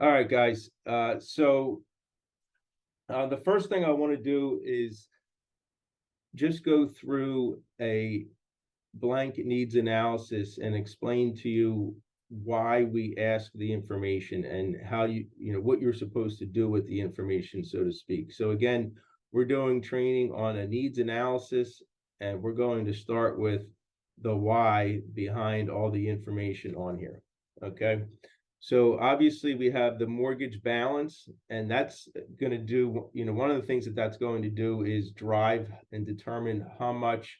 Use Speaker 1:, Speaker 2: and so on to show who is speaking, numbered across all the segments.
Speaker 1: All right, guys. The first thing I want to do is just go through a blanket needs analysis and explain to you why we ask the information and how what you're supposed to do with the information, so to speak. So again, we're doing training on a needs analysis, and we're going to start with the why behind all the information on here. Okay. So obviously we have the mortgage balance, and that's going to do, one of the things that that's going to do is drive and determine how much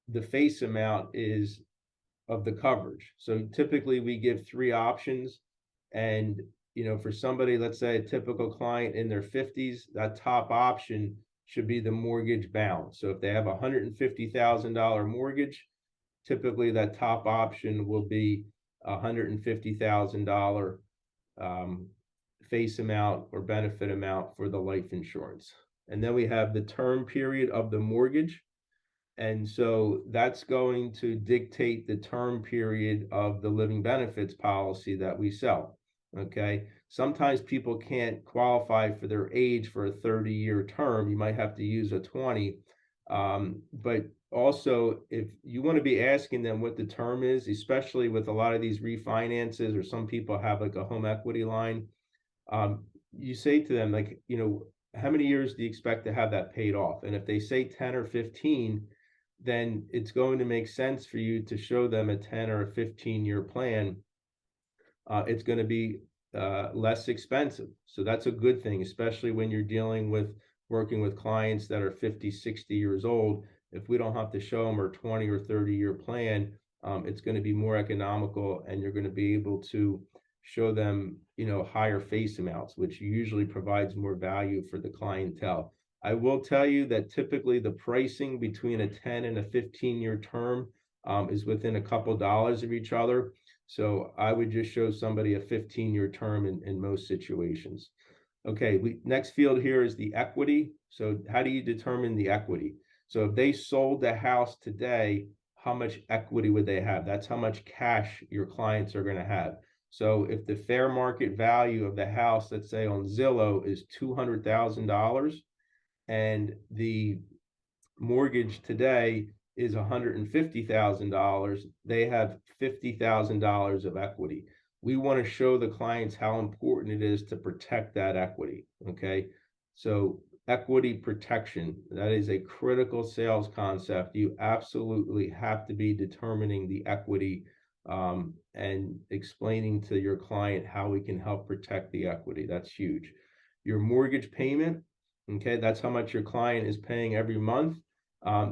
Speaker 1: the face amount is of the coverage. So typically we give three options. And, for somebody, let's say a typical client in their 50s, that top option should be the mortgage balance. So if they have a $150,000 mortgage, typically that top option will be a $150,000 face amount or benefit amount for the life insurance. And then we have the term period of the mortgage. And so that's going to dictate the term period of the living benefits policy that we sell. Okay. Sometimes people can't qualify for their age for a 30-year term. You might have to use a 20. But also, if you want to be asking them what the term is, especially with a lot of these refinances, or some people have like a home equity line, you say to them, like, how many years do you expect to have that paid off? And if they say 10 or 15, then it's going to make sense for you to show them a 10 or a 15-year plan. It's going to be less expensive. So that's a good thing, especially when you're working with clients that are 50, 60 years old. If we don't have to show them our 20 or 30-year plan, it's going to be more economical, and you're going to be able to show them, higher face amounts, which usually provides more value for the clientele. I will tell you that typically the pricing between a 10 and a 15-year term is within a couple dollars of each other. So I would just show somebody a 15-year term in most situations. Okay, next field here is the equity. So how do you determine the equity? So if they sold the house today, how much equity would they have? That's how much cash your clients are going to have. So if the fair market value of the house, let's say on Zillow, is $200,000, and the mortgage today is $150,000, they have $50,000 of equity. We want to show the clients how important it is to protect that equity. Okay. So equity protection, that is a critical sales concept. You absolutely have to be determining the equity and explaining to your client how we can help protect the equity. That's huge. Your mortgage payment, okay, that's how much your client is paying every month.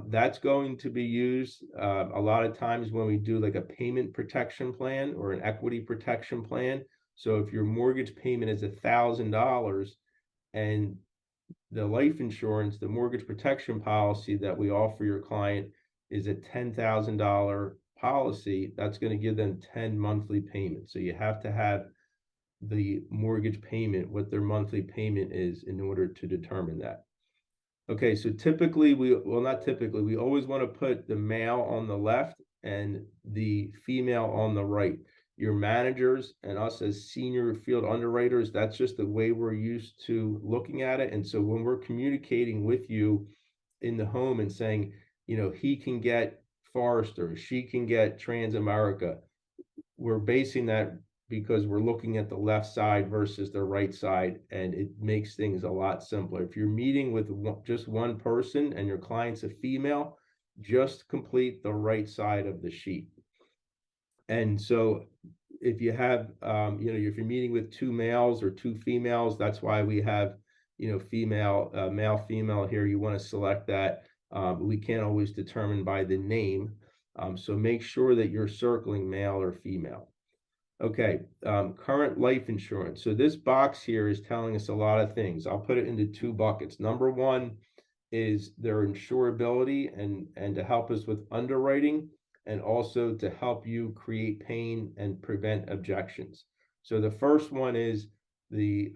Speaker 1: That's going to be used a lot of times when we do like a payment protection plan or an equity protection plan. So if your mortgage payment is $1,000, and the life insurance, the mortgage protection policy that we offer your client is a $10,000 policy, that's going to give them 10 monthly payments. So you have to have the mortgage payment, what their monthly payment is, in order to determine that. Okay, so typically not typically, we always want to put the male on the left and the female on the right. Your managers and us as senior field underwriters, that's just the way we're used to looking at it. And so when we're communicating with you in the home and saying, he can get Forester, she can get Transamerica, we're basing that because we're looking at the left side versus the right side, and it makes things a lot simpler. If you're meeting with just one person and your client's a female, just complete the right side of the sheet. And so if you have, if you're meeting with two males or two females, that's why we have, female, male, female here. You want to select that. We can't always determine by the name. So make sure that you're circling male or female. Okay, current life insurance. So this box here is telling us a lot of things. I'll put it into two buckets. Number one is their insurability and to help us with underwriting, and also to help you create pain and prevent objections. So the first one is the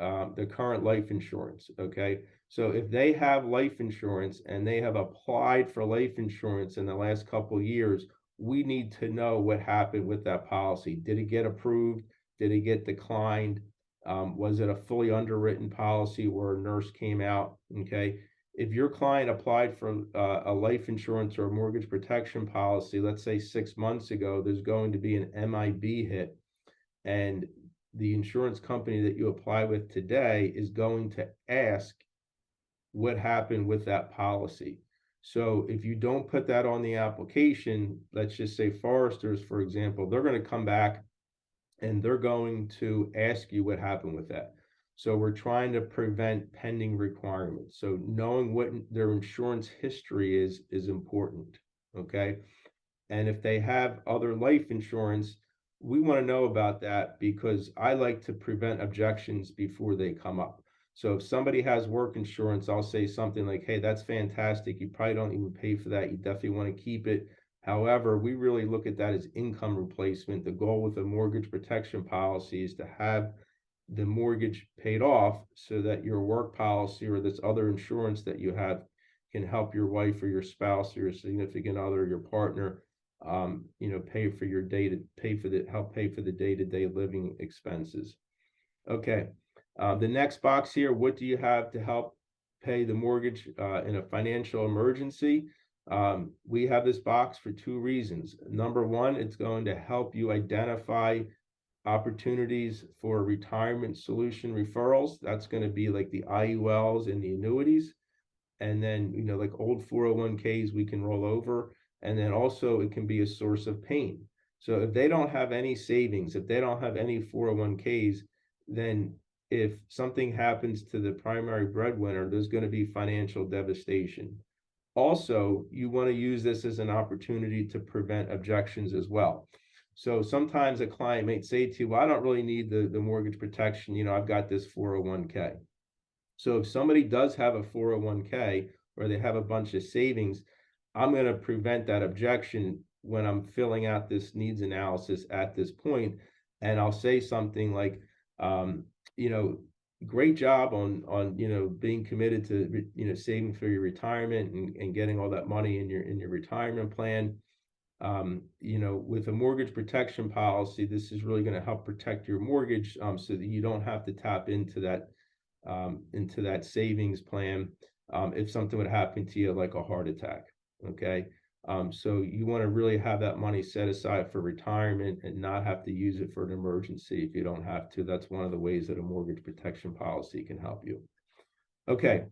Speaker 1: current life insurance. Okay, so if they have life insurance and they have applied for life insurance in the last couple of years, we need to know what happened with that policy. Did it get approved? Did it get declined? Was it a fully underwritten policy where a nurse came out? Okay. If your client applied for a life insurance or a mortgage protection policy, let's say 6 months ago, there's going to be an MIB hit, and the insurance company that you apply with today is going to ask what happened with that policy. So if you don't put that on the application, let's just say Foresters, for example, they're going to come back and they're going to ask you what happened with that. So we're trying to prevent pending requirements. So knowing what their insurance history is important. Okay. And if they have other life insurance, we want to know about that, because I like to prevent objections before they come up. So if somebody has work insurance, I'll say something like, hey, that's fantastic. You probably don't even pay for that. You definitely want to keep it. However, we really look at that as income replacement. The goal with a mortgage protection policy is to have the mortgage paid off so that your work policy or this other insurance that you have can help your wife or your spouse or your significant other, your partner, pay for your help pay for the day-to-day living expenses. Okay. The next box here, what do you have to help pay the mortgage in a financial emergency? We have this box for two reasons. Number one, it's going to help you identify opportunities for retirement solution referrals. That's going to be like the IULs and the annuities. And then, like old 401ks we can roll over. And then also it can be a source of pain. So if they don't have any savings, if they don't have any 401ks, then if something happens to the primary breadwinner, there's going to be financial devastation. Also, you want to use this as an opportunity to prevent objections as well. So sometimes a client might say to you, well, I don't really need the mortgage protection. I've got this 401k. So if somebody does have a 401k or they have a bunch of savings, I'm going to prevent that objection when I'm filling out this needs analysis at this point. And I'll say something like, great job on being committed to saving for your retirement and getting all that money in your retirement plan. With a mortgage protection policy, this is really going to help protect your mortgage, so that you don't have to tap into that savings plan if something would happen to you, like a heart attack. Okay. So you want to really have that money set aside for retirement and not have to use it for an emergency if you don't have to. That's one of the ways that a mortgage protection policy can help you. Okay.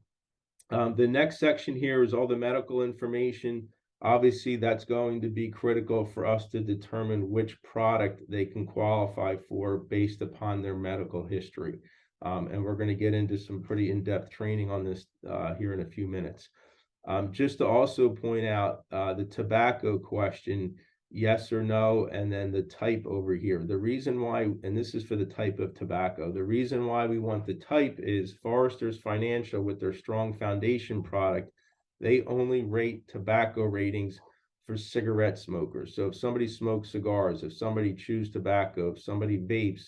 Speaker 1: The next section here is all the medical information. Obviously, that's going to be critical for us to determine which product they can qualify for based upon their medical history. And we're going to get into some pretty in-depth training on this here in a few minutes. Just to also point out the tobacco question, yes or no, and then the type over here. The reason why, and this is for the type of tobacco, the reason why we want the type is Foresters Financial, with their strong foundation product, they only rate tobacco ratings for cigarette smokers. So if somebody smokes cigars, if somebody chews tobacco, if somebody vapes,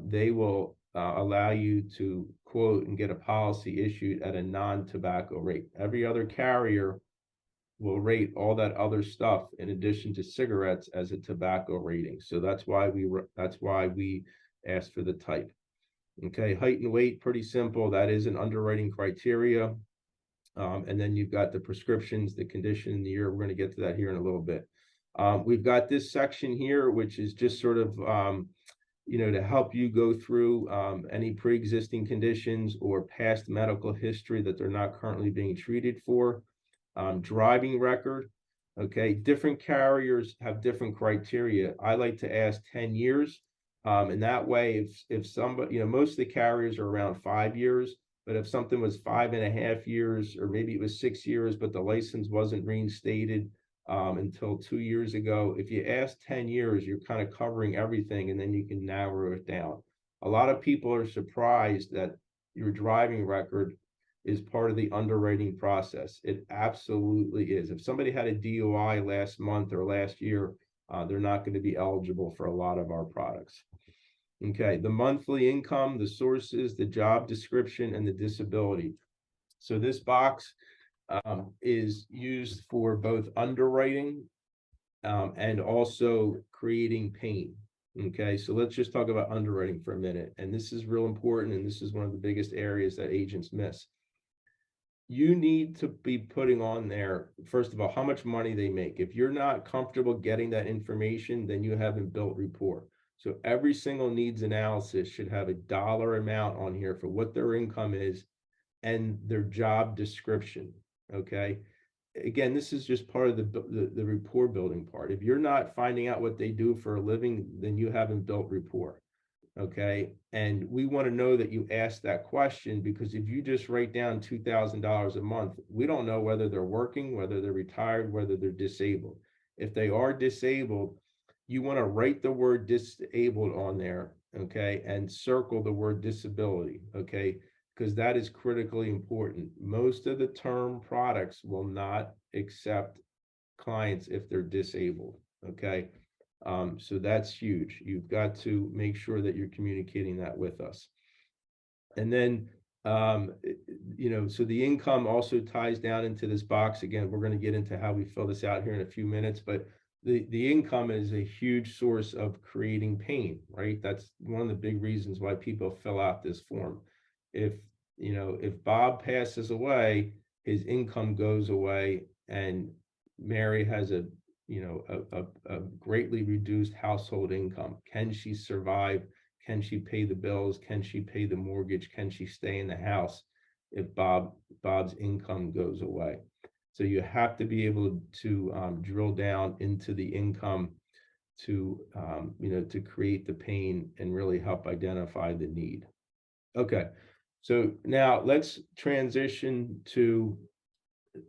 Speaker 1: they will allow you to quote and get a policy issued at a non-tobacco rate. Every other carrier will rate all that other stuff in addition to cigarettes as a tobacco rating. So that's why we asked for the type. Okay, height and weight, pretty simple. That is an underwriting criteria. And then you've got the prescriptions, the condition, the year. We're going to get to that here in a little bit. We've got this section here, which is just sort of to help you go through any pre-existing conditions or past medical history that they're not currently being treated for. Driving record. Okay, different carriers have different criteria. I like to ask 10 years. And that way, if somebody, most of the carriers are around 5 years, but if something was 5.5 years, or maybe it was 6 years, but the license wasn't reinstated until 2 years ago, if you ask 10 years, you're kind of covering everything, and then you can narrow it down. A lot of people are surprised that your driving record is part of the underwriting process. It absolutely is. If somebody had a DUI last month or last year, they're not going to be eligible for a lot of our products. Okay, the monthly income, the sources, the job description, and the disability. So this box is used for both underwriting and also creating pain. Okay, so let's just talk about underwriting for a minute. And this is real important, and this is one of the biggest areas that agents miss. You need to be putting on there, first of all, how much money they make. If you're not comfortable getting that information, then you haven't built rapport. So every single needs analysis should have a dollar amount on here for what their income is and their job description. Okay. Again, this is just part of the rapport building part. If you're not finding out what they do for a living, then you haven't built rapport. Okay. And we want to know that you asked that question, because if you just write down $2,000 a month, we don't know whether they're working, whether they're retired, whether they're disabled. If they are disabled, you want to write the word disabled on there. Okay. And circle the word disability. Okay. Because that is critically important. Most of the term products will not accept clients if they're disabled. Okay. So that's huge. You've got to make sure that you're communicating that with us. And then, so the income also ties down into this box. Again, we're going to get into how we fill this out here in a few minutes, but the income is a huge source of creating pain, right? That's one of the big reasons why people fill out this form. If Bob passes away, his income goes away, and Mary has a greatly reduced household income. Can she survive? Can she pay the bills? Can she pay the mortgage? Can she stay in the house if Bob's income goes away? So you have to be able to drill down into the income to to create the pain and really help identify the need. Okay, so now let's transition to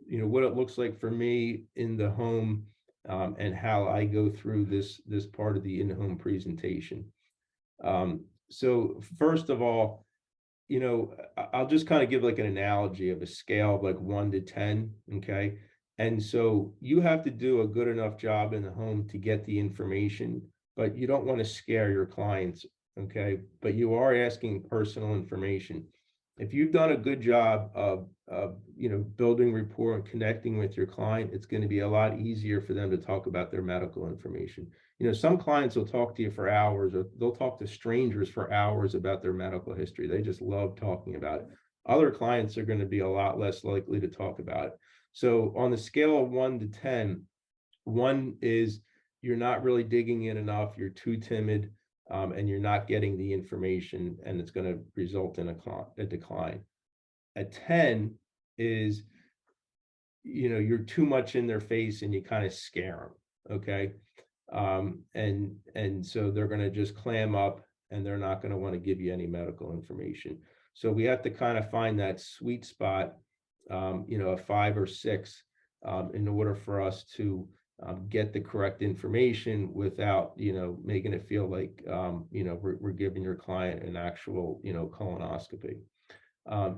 Speaker 1: what it looks like for me in the home, and how I go through this part of the in-home presentation. So first of all, I'll just kind of give like an analogy of a scale of like 1 to 10. Okay. And so you have to do a good enough job in the home to get the information, but you don't want to scare your clients. Okay. But you are asking personal information. If you've done a good job of building rapport and connecting with your client, it's going to be a lot easier for them to talk about their medical information. Some clients will talk to you for hours, or they'll talk to strangers for hours about their medical history. They just love talking about it. Other clients are going to be a lot less likely to talk about it. So on the scale of 1 to 10, 1 is you're not really digging in enough, you're too timid, and you're not getting the information, and it's going to result in a decline. A 10 is, you're too much in their face and you kind of scare them. Okay. And so they're going to just clam up, and they're not going to want to give you any medical information. So we have to kind of find that sweet spot, a 5 or 6, in order for us to get the correct information without, making it feel like, we're giving your client an actual, colonoscopy.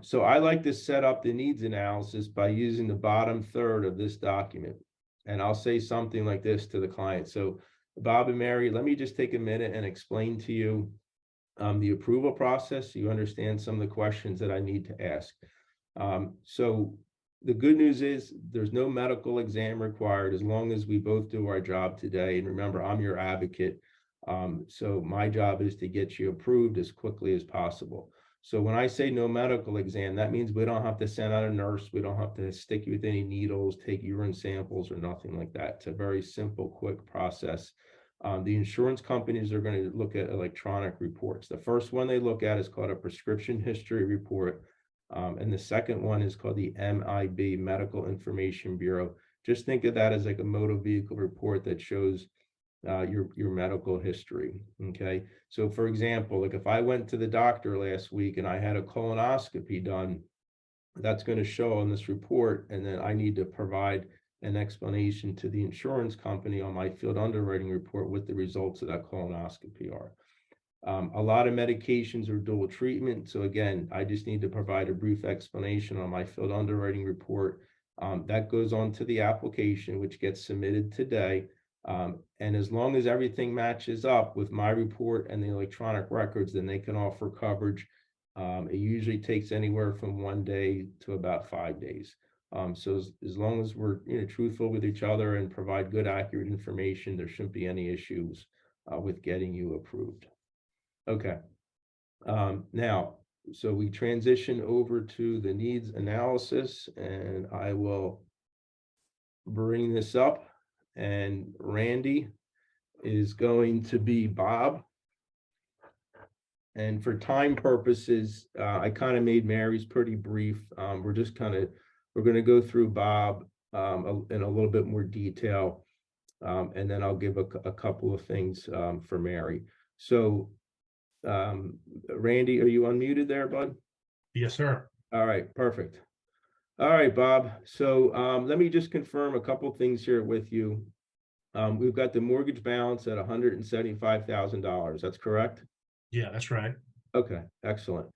Speaker 1: So I like to set up the needs analysis by using the bottom third of this document. And I'll say something like this to the client. So Bob and Mary, let me just take a minute and explain to you the approval process, so you understand some of the questions that I need to ask. So the good news is there's no medical exam required as long as we both do our job today. And remember, I'm your advocate. So my job is to get you approved as quickly as possible. So when I say no medical exam, that means we don't have to send out a nurse. We don't have to stick you with any needles, take urine samples, or nothing like that. It's a very simple, quick process. The insurance companies are going to look at electronic reports. The first one they look at is called a prescription history report. And the second one is called the MIB, Medical Information Bureau. Just think of that as like a motor vehicle report that shows your medical history. Okay. So for example, like if I went to the doctor last week and I had a colonoscopy done, that's going to show on this report. And then I need to provide an explanation to the insurance company on my field underwriting report what the results of that colonoscopy are. A lot of medications are dual treatment. So again, I just need to provide a brief explanation on my field underwriting report. That goes on to the application, which gets submitted today. And as long as everything matches up with my report and the electronic records, then they can offer coverage. It usually takes anywhere from 1 day to about 5 days. So as long as we're truthful with each other and provide good, accurate information, there shouldn't be any issues with getting you approved. Okay. Now, so we transition over to the needs analysis, and I will bring this up, and Randy is going to be Bob. And for time purposes, I kind of made Mary's pretty brief. We're going to go through Bob in a little bit more detail, and then I'll give a couple of things for Mary. So, Randy, are you unmuted there, bud?
Speaker 2: Yes, sir.
Speaker 1: All right, perfect. All right, Bob. So let me just confirm a couple things here with you. We've got the mortgage balance at $175,000. That's correct?
Speaker 2: Yeah, that's right.
Speaker 1: Okay, excellent.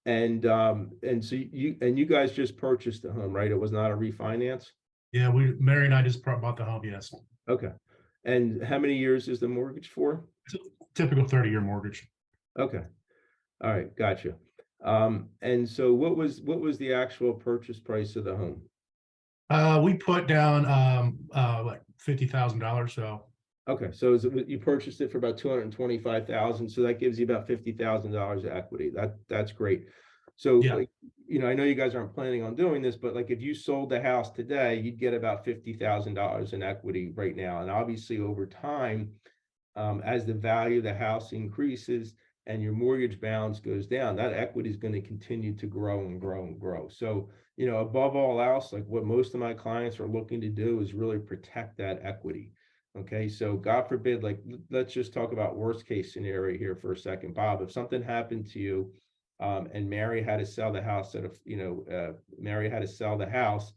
Speaker 1: And so you guys just purchased the home, right? It was not a refinance?
Speaker 2: Yeah, Mary and I just bought the home. Yes.
Speaker 1: Okay. And how many years is the mortgage for?
Speaker 2: It's a typical 30-year mortgage.
Speaker 1: Okay. All right, gotcha. And so what was the actual purchase price of the home?
Speaker 2: We put down like $50,000. So
Speaker 1: Okay, so you purchased it for about 225,000, so that gives you about $50,000 of equity. That's great. So,
Speaker 2: yeah,
Speaker 1: like, I know you guys aren't planning on doing this, but like if you sold the house today, you'd get about $50,000 in equity right now. And obviously over time, as the value of the house increases and your mortgage balance goes down, that equity is going to continue to grow and grow and grow. So, above all else, like what most of my clients are looking to do is really protect that equity. Okay, so God forbid, like let's just talk about worst case scenario here for a second, Bob. If something happened to you, and Mary had to sell the house Mary had to sell the house,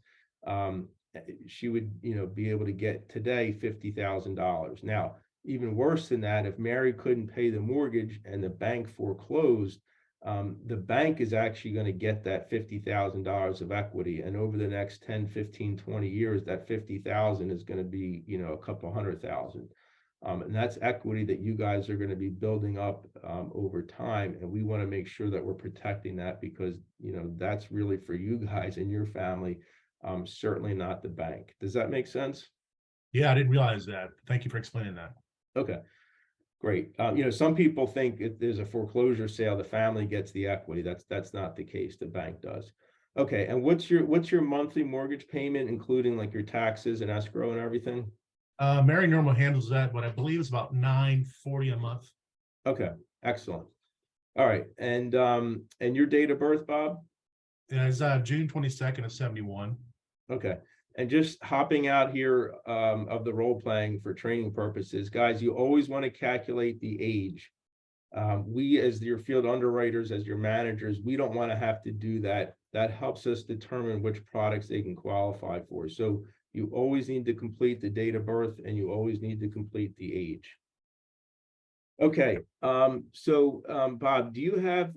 Speaker 1: she would, be able to get today $50,000. Now, even worse than that, if Mary couldn't pay the mortgage and the bank foreclosed, the bank is actually going to get that $50,000 of equity. And over the next 10, 15, 20 years, that 50,000 is going to be, a couple $100,000. And that's equity that you guys are going to be building up over time. And we want to make sure that we're protecting that because, that's really for you guys and your family, certainly not the bank. Does that make sense?
Speaker 2: yeah, I didn't realize that. Thank you for explaining that.
Speaker 1: Okay. Great. Some people think if there's a foreclosure sale, the family gets the equity. That's not the case. The bank does. Okay. And what's your monthly mortgage payment, including like your taxes and escrow and everything?
Speaker 2: Mary normally handles that, but I believe it's about $940 a month.
Speaker 1: Okay. Excellent. All right. And your date of birth, Bob?
Speaker 2: It's June 22nd of 71.
Speaker 1: Okay. And just hopping out here of the role playing for training purposes, guys, you always want to calculate the age. We, as your field underwriters, as your managers, we don't want to have to do that. That helps us determine which products they can qualify for. So you always need to complete the date of birth and you always need to complete the age. Okay. Bob, do you have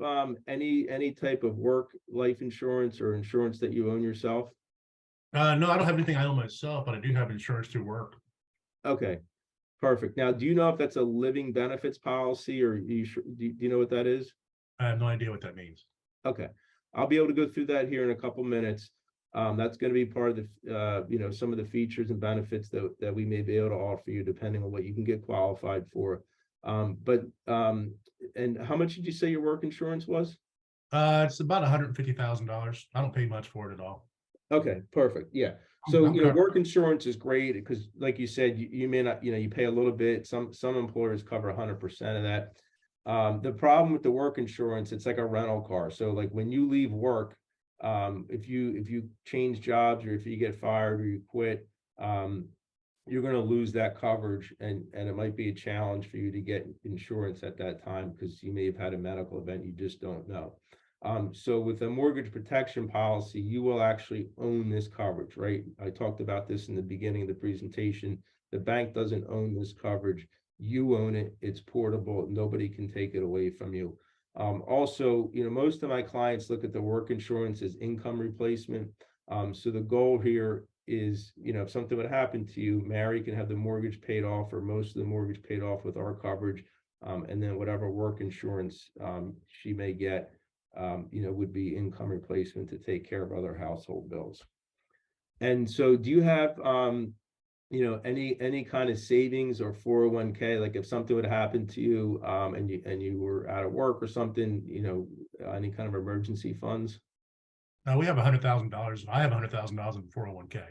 Speaker 1: any type of work life insurance or insurance that you own yourself?
Speaker 2: No, I don't have anything I own myself, but I do have insurance through work.
Speaker 1: Okay, perfect. Now, do you know if that's a living benefits policy or do you know what that is?
Speaker 2: I have no idea what that means.
Speaker 1: Okay, I'll be able to go through that here in a couple minutes. That's going to be part of the, some of the features and benefits that we may be able to offer you depending on what you can get qualified for. And how much did you say your work insurance was?
Speaker 2: It's about $150,000. I don't pay much for it at all.
Speaker 1: Okay, perfect. Yeah. So,
Speaker 2: I'm
Speaker 1: work insurance is great because like you said, you may not, you pay a little bit. Some employers cover 100% of that. The problem with the work insurance, it's like a rental car. So like when you leave work, if you change jobs or if you get fired or you quit, you're going to lose that coverage and it might be a challenge for you to get insurance at that time because you may have had a medical event you just don't know. So with a mortgage protection policy, you will actually own this coverage, right? I talked about this in the beginning of the presentation. The bank doesn't own this coverage. You own it. It's portable. Nobody can take it away from you. Also, most of my clients look at the work insurance as income replacement. So the goal here is, if something would happen to you, Mary can have the mortgage paid off or most of the mortgage paid off with our coverage. And then whatever work insurance she may get, would be income replacement to take care of other household bills. And so do you have any kind of savings or 401k, like if something would happen to you, and you were out of work or something, any kind of emergency funds?
Speaker 2: We have $100,000. I have $100,000 in 401k.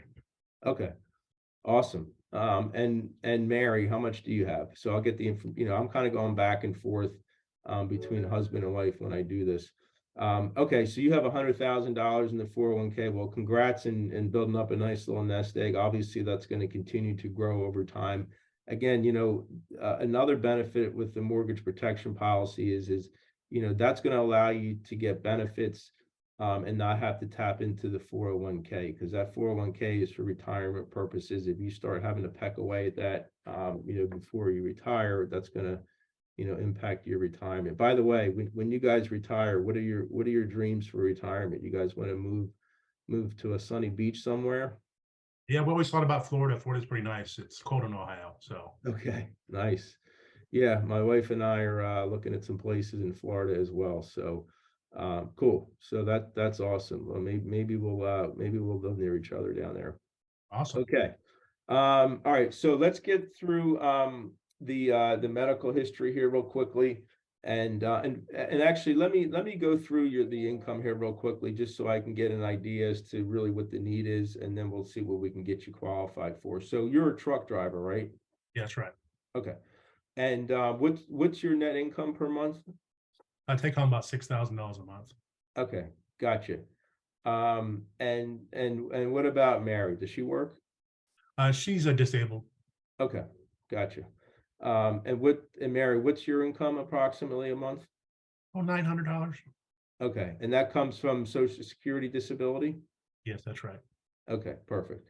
Speaker 1: Okay, awesome. And Mary, how much do you have? So I'll get the info, I'm kind of going back and forth between husband and wife when I do this. Okay, so you have $100,000 in the 401k. Well, congrats and building up a nice little nest egg. Obviously, that's going to continue to grow over time. Again, another benefit with the mortgage protection policy is that's going to allow you to get benefits and not have to tap into the 401k, because that 401k is for retirement purposes. If you start having to peck away at that, before you retire, that's going to impact your retirement. By the way, when you guys retire, what are your dreams for retirement? You guys want to move to a sunny beach somewhere?
Speaker 2: Yeah, we always thought about Florida. Florida's pretty nice. It's cold in Ohio, so.
Speaker 1: Okay, nice. Yeah, my wife and I are looking at some places in Florida as well. So cool. So that's awesome. Well, maybe we'll live near each other down there.
Speaker 2: Awesome.
Speaker 1: Okay. All right. So let's get through the medical history here real quickly. And actually let me go through the income here real quickly, just so I can get an idea as to really what the need is, and then we'll see what we can get you qualified for. So you're a truck driver, right?
Speaker 2: Yeah, that's right.
Speaker 1: Okay. And what's your net income per month?
Speaker 2: I take home about $6,000 a month.
Speaker 1: Okay, gotcha. And what about Mary? Does she work?
Speaker 2: She's a disabled.
Speaker 1: Okay, gotcha. And Mary, what's your income approximately a month?
Speaker 2: Oh, $900.
Speaker 1: Okay, and that comes from Social Security disability?
Speaker 2: Yes, that's right.
Speaker 1: Okay, perfect.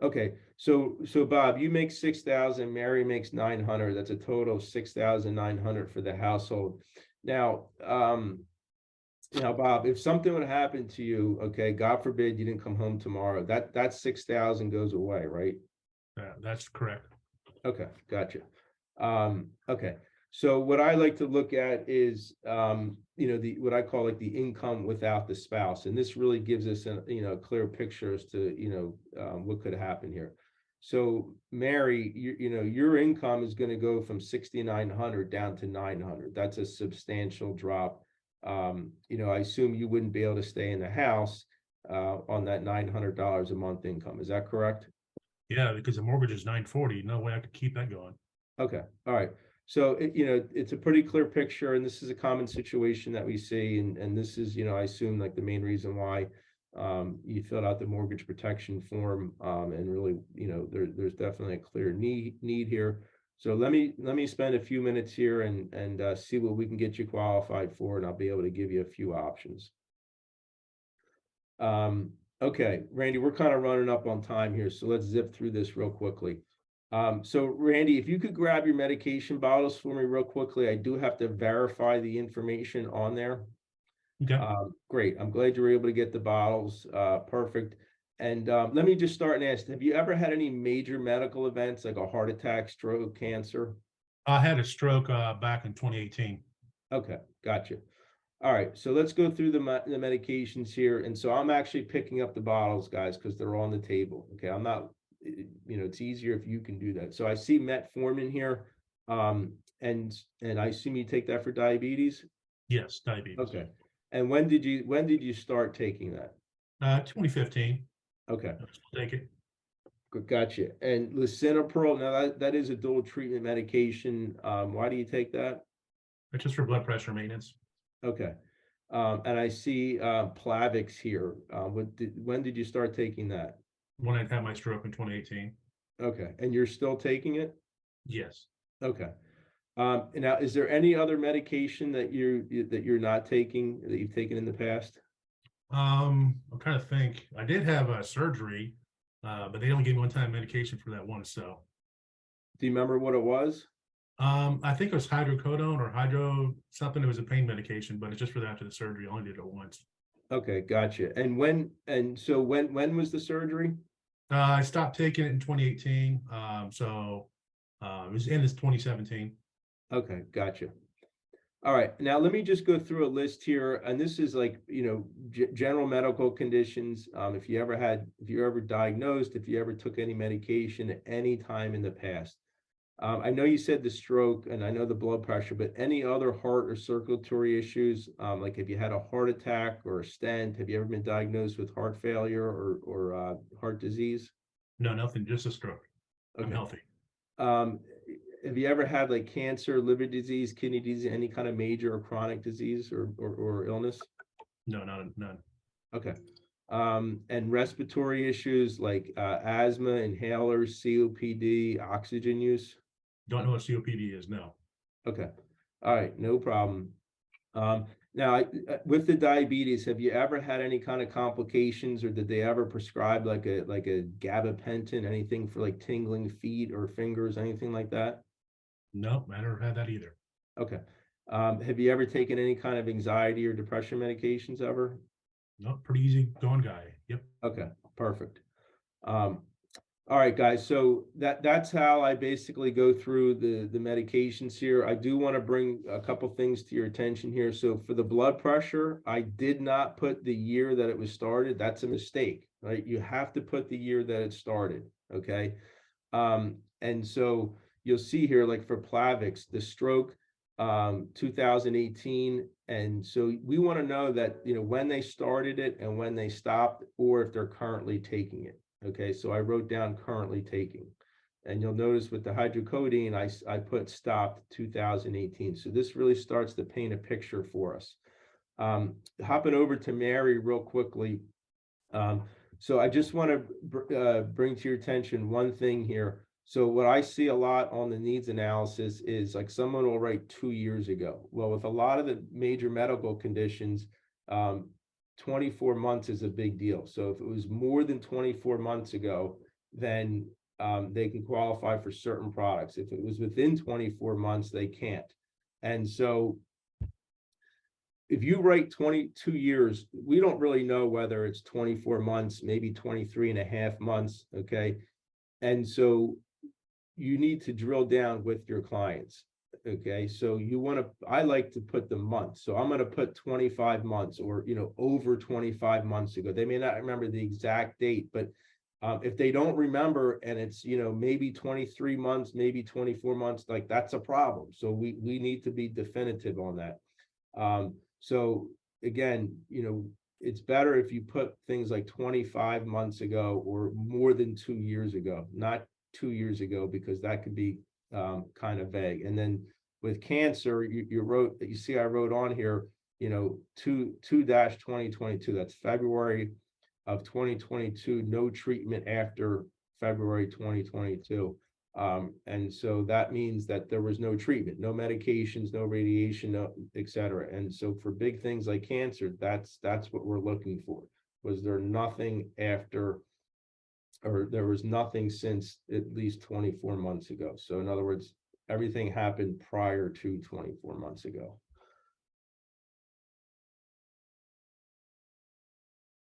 Speaker 1: Okay, so Bob, you make 6,000, Mary makes 900. That's a total of 6,900 for the household. Now, Bob, if something would happen to you, okay, God forbid you didn't come home tomorrow, that 6,000 goes away, right?
Speaker 2: That's correct.
Speaker 1: Okay, gotcha. Okay, so what I like to look at is, what I call like the income without the spouse, and this really gives us a clear picture as to what could happen here. So Mary, your income is going to go from 6,900 down to 900. That's a substantial drop. I assume you wouldn't be able to stay in the house on that $900 a month income. Is that correct?
Speaker 2: Yeah, because the mortgage is $940. No way I could keep that going.
Speaker 1: Okay, all right. So it's a pretty clear picture, and this is a common situation that we see, and this is, I assume, like the main reason why you filled out the mortgage protection form, and really, there's definitely a clear need here. So let me spend a few minutes here and see what we can get you qualified for, and I'll be able to give you a few options. Okay, Randy, we're kind of running up on time here, so let's zip through this real quickly. So Randy, if you could grab your medication bottles for me real quickly, I do have to verify the information on there.
Speaker 2: Okay.
Speaker 1: Great. I'm glad you were able to get the bottles. Perfect. And let me just start and ask, have you ever had any major medical events like a heart attack, stroke, cancer?
Speaker 2: I had a stroke back in 2018.
Speaker 1: Okay, gotcha. All right, so let's go through the medications here. And so I'm actually picking up the bottles, guys, because they're on the table. Okay, I'm not, it's easier if you can do that. So I see metformin here, and I assume you take that for diabetes?
Speaker 2: Yes, diabetes.
Speaker 1: Okay. And when did you start taking that?
Speaker 2: 2015.
Speaker 1: Okay.
Speaker 2: Take it.
Speaker 1: Gotcha. And lisinopril, now that is a dual treatment medication. Why do you take that?
Speaker 2: It's just for blood pressure maintenance.
Speaker 1: Okay. And I see Plavix here. When did you start taking that?
Speaker 2: When I had my stroke in 2018.
Speaker 1: Okay. And you're still taking it?
Speaker 2: Yes.
Speaker 1: Okay. Now, is there any other medication that you're not taking, that you've taken in the past?
Speaker 2: I'm trying to think. I did have a surgery, but they only gave me one-time medication for that one. So,
Speaker 1: do you remember what it was?
Speaker 2: I think it was hydrocodone or hydro something. It was a pain medication, but it's just for that after the surgery. I only did it once.
Speaker 1: Okay, gotcha. And when was the surgery?
Speaker 2: I stopped taking it in 2018. So it was in this 2017.
Speaker 1: Okay, gotcha. All right, now let me just go through a list here, and this is like, you know, general medical conditions. If you ever diagnosed, if you ever took any medication at any time in the past. I know you said the stroke and I know the blood pressure, but any other heart or circulatory issues, like if you had a heart attack or a stent, have you ever been diagnosed with heart failure or heart disease?
Speaker 2: No, nothing, just a stroke. I'm
Speaker 1: Okay.
Speaker 2: healthy.
Speaker 1: Um, have you ever had like cancer, liver disease, kidney disease, any kind of major or chronic disease or illness?
Speaker 2: No, none.
Speaker 1: Okay. And respiratory issues like asthma, inhalers, COPD, oxygen use?
Speaker 2: Don't know what COPD is, no.
Speaker 1: Okay. All right, no problem. Now, with the diabetes, have you ever had any kind of complications, or did they ever prescribe like a gabapentin, anything for like tingling feet or fingers, anything like that?
Speaker 2: Nope, I never had that either.
Speaker 1: Okay. Have you ever taken any kind of anxiety or depression medications ever?
Speaker 2: Nope, pretty easy going guy. Yep.
Speaker 1: Okay, perfect. Um, all right, guys, so that's how I basically go through the medications here. I do want to bring a couple things to your attention here. So for the blood pressure, I did not put the year that it was started. That's a mistake, right? You have to put the year that it started, okay? And so you'll see here, like for Plavix, the stroke, 2018. And so we want to know that, you know, when they started it and when they stopped, or if they're currently taking it. Okay, so I wrote down currently taking. And you'll notice with the hydrocodone, I put stopped 2018. So this really starts to paint a picture for us. Hopping over to Mary real quickly. So I just want to bring to your attention one thing here. So what I see a lot on the needs analysis is like someone will write 2 years ago. Well, with a lot of the major medical conditions, 24 months is a big deal. So if it was more than 24 months ago, then they can qualify for certain products. If it was within 24 months, they can't. And so if you write 22 years, we don't really know whether it's 24 months, maybe 23 and a half months, okay? And so you need to drill down with your clients, okay? So you want to, I like to put the months. So I'm going to put 25 months or, you know, over 25 months ago. They may not remember the exact date, but if they don't remember and it's, you know, maybe 23 months, maybe 24 months, like that's a problem. So we need to be definitive on that. So again, you know, it's better if you put things like 25 months ago or more than 2 years ago, not 2 years ago, because that could be kind of vague. And then with cancer, you wrote that, you see I wrote on here, you know, 2-2022, that's February of 2022, no treatment after February 2022. And so that means that there was no treatment, no medications, no radiation, no, et cetera. And so for big things like cancer, that's what we're looking for. Was there nothing after, or there was nothing since at least 24 months ago? So in other words, everything happened prior to 24 months ago.